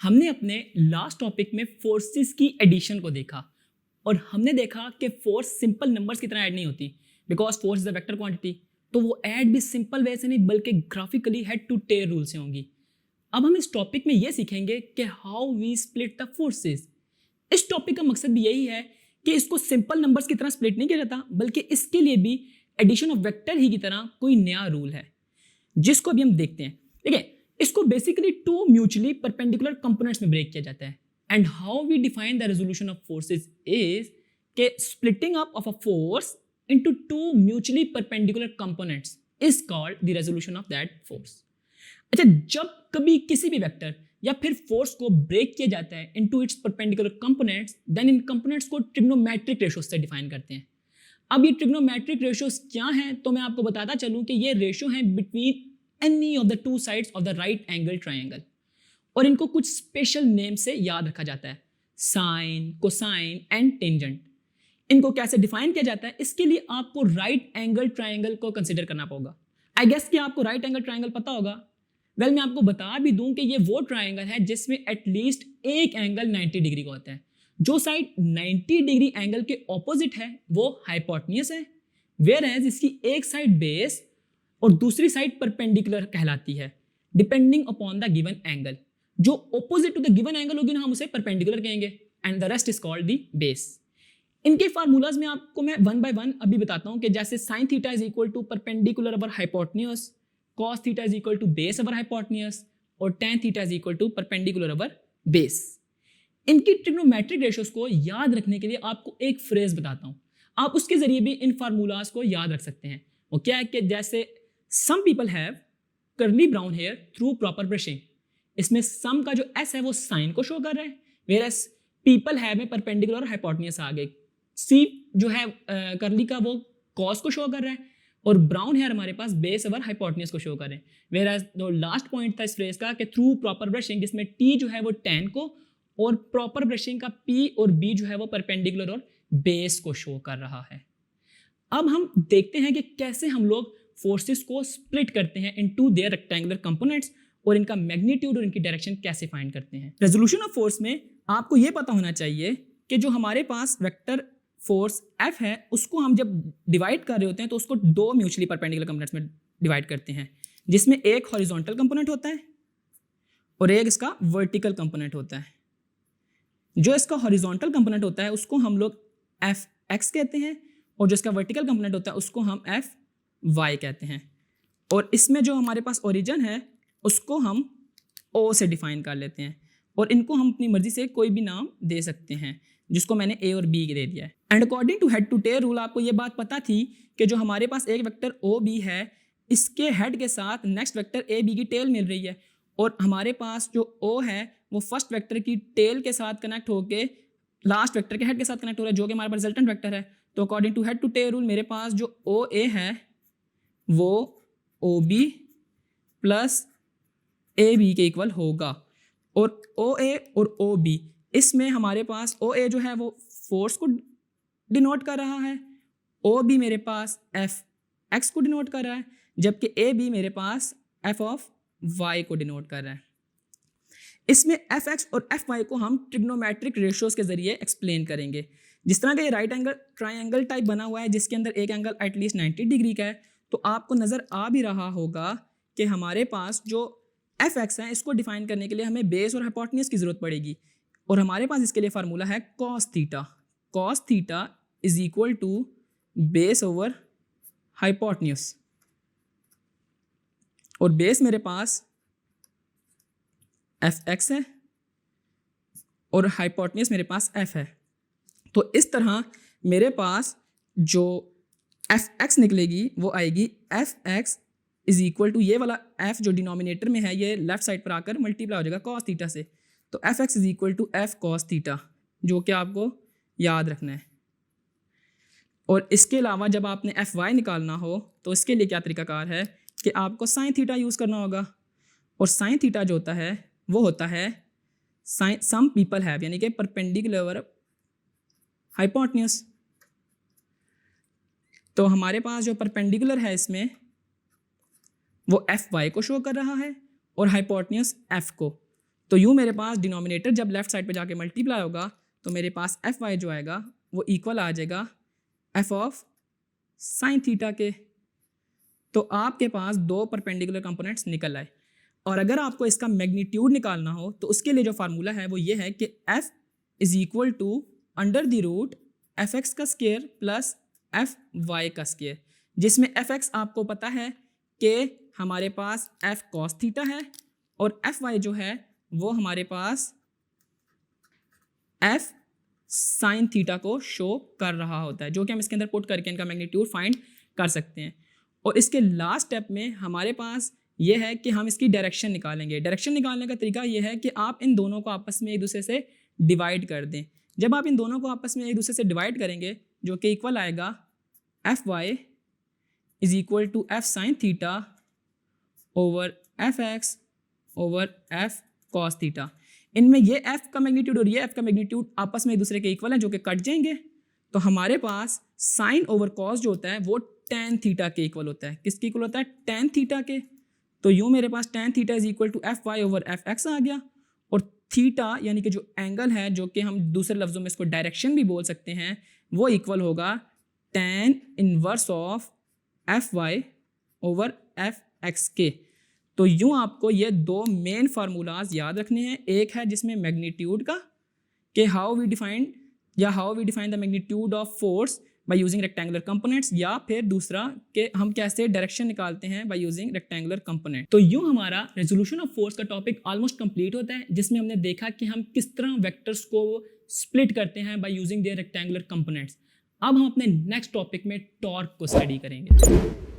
हमने अपने last topic में फोर्सेस की एडिशन को देखा और हमने देखा कि फोर्स सिंपल नंबर्स की तरह ऐड नहीं होती because force is a vector quantity. तो वो ऐड भी सिंपल वे से नहीं बल्कि graphically head to tail rule से होंगी। अब हम इस टॉपिक में ये सीखेंगे कि how we split the forces. इस टॉपिक का मकसद भी यही है कि इसको सिंपल नंबर्स की तरह स्प्लिट नहीं किया जाता बल्कि इसके लिए भी एडिशन ऑफ वेक्टर ही की तरह कोई नया रूल है जिसको अभी हम देखते हैं। ठीक है, इसको basically two mutually perpendicular components में ब्रेक किया जाता है। And how we define the resolution of forces is के splitting up of a force into two mutually perpendicular components is called the resolution of that force. अच्छा, जब कभी किसी भी वेक्टर या फिर फोर्स को ब्रेक किया जाता है into its perpendicular components, then इन कंपोनेंट्स को ट्रिग्नोमेट्रिक रेशियोज से डिफाइन करते हैं। अब ये ट्रिग्नोमेट्रिक रेशियोज क्या हैं तो मैं आपको बताता चलूं कि ये रेशियो हैं between any of the two sides of the right angle triangle और इनको कुछ स्पेशल नेम से याद रखा जाता है, साइन, कोसाइन एंड टेंजेंट। इनको कैसे डिफाइन किया जाता है इसके लिए आपको राइट एंगल ट्रायंगल को कंसिडर करना पड़ेगा। आई गेस कि आपको राइट एंगल ट्रायंगल पता होगा। वेल, मैं आपको बता भी दूं कि ये वो ट्रायंगल है जिसमें एटलीस्ट एक एंगल 90 डिग्री का होता है। जो साइड 90 डिग्री एंगल के ऑपोजिट है वो हाइपोटेन्यूस है, वेयर एज इसकी एक साइड बेस और दूसरी साइड परपेंडिकुलर कहलाती है depending upon the given angle. जो opposite to the given angle होगी ना हम उसे परपेंडिकुलर कहेंगे and the rest is called the base. इनके फार्मूलाज में आपको मैं वन बाय वन अभी बताता हूं कि जैसे sine theta is equal to perpendicular over hypotenuse, cos theta is equal to base over hypotenuse और tan theta is equal to perpendicular over base. इनकी ट्रिग्नोमेट्रिक रेशियोज को याद रखने के लिए आपको एक फ्रेज बताता हूं, आप उसके जरिए भी इन फार्मूलाज को याद रख सकते हैं। वो क्या है कि जैसे some people have curly brown hair through proper brushing, इसमें सम का जो एस है वो साइन को शो कर रहा है, वेयर एज पीपल हैव में परपेंडिकुलर हाइपोटेन्यूस आ गए, सी जो है कर्ली का वो कॉस को शो कर रहा है और ब्राउन हेयर हमारे पास बेस ओवर हाइपोटेन्यूस को शो कर रहे हैं। वेयर एज जो लास्ट पॉइंट था इस फ्रेज का कि थ्रू प्रॉपर ब्रशिंग, जिसमें टी जो है वो टैन को और प्रॉपर ब्रशिंग का पी और बी जो है वो परपेंडिकुलर और बेस को शो कर रहा है। अब हम देखते हैं कि कैसे हम लोग फोर्सेस को स्प्लिट करते हैं इनटू देयर रेक्टेंगुलर कंपोनेंट्स और इनका मैग्नीट्यूड और इनकी डायरेक्शन कैसे फाइंड करते हैं। रेजोल्यूशन ऑफ फोर्स में आपको यह पता होना चाहिए कि जो हमारे पास वेक्टर फोर्स F है उसको हम जब डिवाइड कर रहे होते हैं तो उसको दो म्यूचुअली परपेंडिकुलर कंपोनेंट्स में डिवाइड करते हैं, जिसमें एक हॉरिजॉन्टल कंपोनेंट होता है और एक इसका वर्टिकल कंपोनेंट होता है। जो इसका हॉरिजॉन्टल कंपोनेंट होता है उसको हम लोग Fx कहते हैं और जो इसका वर्टिकल कंपोनेंट होता है उसको हम Fy कहते हैं। और इसमें जो हमारे पास ओरिजिन है उसको हम O से डिफाइन कर लेते हैं और इनको हम अपनी मर्जी से कोई भी नाम दे सकते हैं, जिसको मैंने A और B दे दिया है। And according to head to tail rule आपको ये बात पता थी कि जो हमारे पास एक वेक्टर OB है इसके हेड के साथ नेक्स्ट वेक्टर AB की टेल मिल रही है और हमारे पास जो O है वो फर्स्ट वेक्टर की टेल के साथ कनेक्ट होके लास्ट वेक्टर के हेड के साथ कनेक्ट हो रहा है जो कि हमारे पास रिजल्टेंट वेक्टर है। तो according to head to tail rule मेरे पास जो OA है वो OB प्लस AB के इक्वल होगा और OA और OB इसमें हमारे पास OA जो है वो फोर्स को डिनोट कर रहा है, OB मेरे पास Fx को डिनोट कर रहा है, जबकि AB मेरे पास F ऑफ y को डिनोट कर रहा है। इसमें Fx और Fy को हम ट्रिग्नोमेट्रिक रेशियोज के जरिए एक्सप्लेन करेंगे। जिस तरह का ये राइट एंगल ट्रायंगल टाइप बना हुआ है जिसके अंदर एक एंगल एटलीस्ट 90 डिग्री का है, तो आपको नज़र आ भी रहा होगा कि हमारे पास जो Fx है इसको डिफाइन करने के लिए हमें बेस और हाइपोटेन्यूस की जरूरत पड़ेगी और हमारे पास इसके लिए फार्मूला है cos theta. cos theta is equal to base over hypotenuse और बेस मेरे पास Fx है और हाइपोटेन्यूस मेरे पास F है। तो इस तरह मेरे पास जो Fx निकलेगी वो आएगी Fx इज इक्वल टू ये वाला F जो डिनोमिनेटर में है ये लेफ्ट साइड पर आकर मल्टीप्लाई हो जाएगा cos थीटा से, तो Fx is equal to F cos theta, जो कि आपको याद रखना है। और इसके अलावा जब आपने Fy निकालना हो तो इसके लिए क्या तरीकाकार है कि आपको साइन थीटा यूज़ करना होगा और साइन थीटा जो होता है वो होता है साइन सम पीपल हैव यानी कि परपेंडिकुलर ओवर हाइपोटेन्यूस। तो हमारे पास जो परपेंडिकुलर है इसमें वो Fy को शो कर रहा है और हाइपोटेन्यूस F को। तो यूँ मेरे पास डिनोमिनेटर जब लेफ्ट साइड पे जाके मल्टीप्लाई होगा तो मेरे पास एफ वाई जो आएगा वो इक्वल आ जाएगा एफ ऑफ साइन थीटा के। तो आपके पास दो परपेंडिकुलर कंपोनेंट्स निकल आए। और अगर आपको इसका मैग्नीट्यूड निकालना हो तो उसके लिए जो फार्मूला है वो ये है कि f is equal to under the root F X का स्केयर प्लस एफ वाई का स्केयर, जिसमें एफ एक्स आपको पता है कि हमारे पास एफ कॉस थीटा है और एफ वाई जो है वो हमारे पास एफ साइन थीटा को शो कर रहा होता है, जो कि हम इसके अंदर पुट करके इनका मैग्नीट्यूड फाइंड कर सकते हैं। और इसके लास्ट स्टेप में हमारे पास ये है कि हम इसकी डायरेक्शन निकालेंगे। डायरेक्शन निकालने का तरीका ये है कि आप इन दोनों को आपस में एक दूसरे से डिवाइड कर दें। जब आप इन दोनों को आपस में एक दूसरे से डिवाइड करेंगे जो कि इक्वल आएगा F Y is equal to F sine theta over F X over F cos theta. इनमें ये एफ का मैग्नीट्यूड और ये एफ का मैग्नीट्यूड आपस में एक दूसरे के इक्वल हैं, जो कि कट जाएंगे। तो हमारे पास साइन ओवर कॉस जो होता है वो टेन थीटा के इक्वल होता है। किसके इक्वल होता है? टेन थीटा के। तो यूँ मेरे पास tan theta is equal to F Y over F X आ गया। और थीटा यानी कि जो एंगल है, जो कि हम दूसरे लफ्ज़ों में इसको डायरेक्शन भी बोल सकते हैं, वो इक्वल होगा tan inverse of F Y over F X के। तो यूँ आपको ये दो मेन फार्मूलाज याद रखने हैं। एक है जिसमें मैग्नीट्यूड का कि how we define the magnitude of force by using rectangular components, या फिर दूसरा कि हम कैसे डायरेक्शन निकालते हैं बाय यूजिंग रेक्टेंगुलर कंपोनेंट। तो यूँ हमारा रेजोल्यूशन ऑफ फोर्स का टॉपिक ऑलमोस्ट कंप्लीट होता है, जिसमें हमने देखा कि हम किस तरह वेक्टर्स को स्प्लिट करते हैं by using their rectangular components. अब हम अपने नेक्स्ट टॉपिक में टॉर्क को स्टडी करेंगे।